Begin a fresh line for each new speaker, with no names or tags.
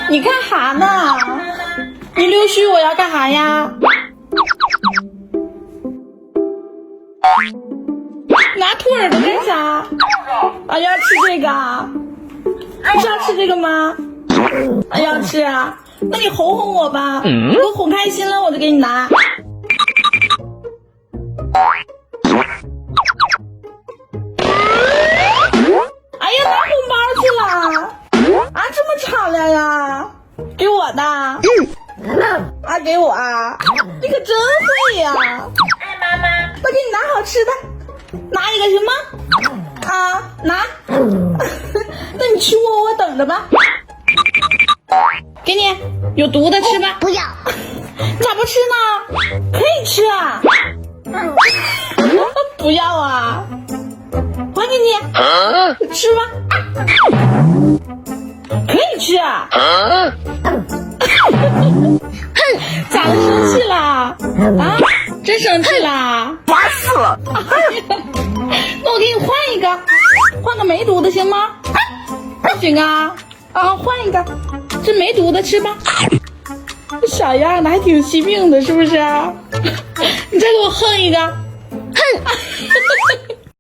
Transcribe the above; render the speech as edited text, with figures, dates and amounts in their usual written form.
你干哈呢？你溜须我要干哈呀？拿兔耳朵干啥？啊，要吃这个啊？你是要吃这个吗？啊，要吃啊？那你哄哄我吧，给我哄开心了我就给你拿。哎呀，拿红包去了啊！这么敞亮呀？给我的？啊，给我啊！你可真会呀！
爱妈妈。
我给你拿好吃的，拿一个行吗？啊，拿。那你吃我等着吧。给你，有毒的吃吧。
不要。
咋不吃呢？可以吃啊。不要啊。还给你，吃吧。可以吃啊。哼，咋了？生气啦？啊，真生气啦？
烦死了！
那我给你换一个，换个没毒的行吗？不行啊，换一个，这没毒的吃吧。这小样的还挺惜命的，是不是？你再给我哼一个，哼。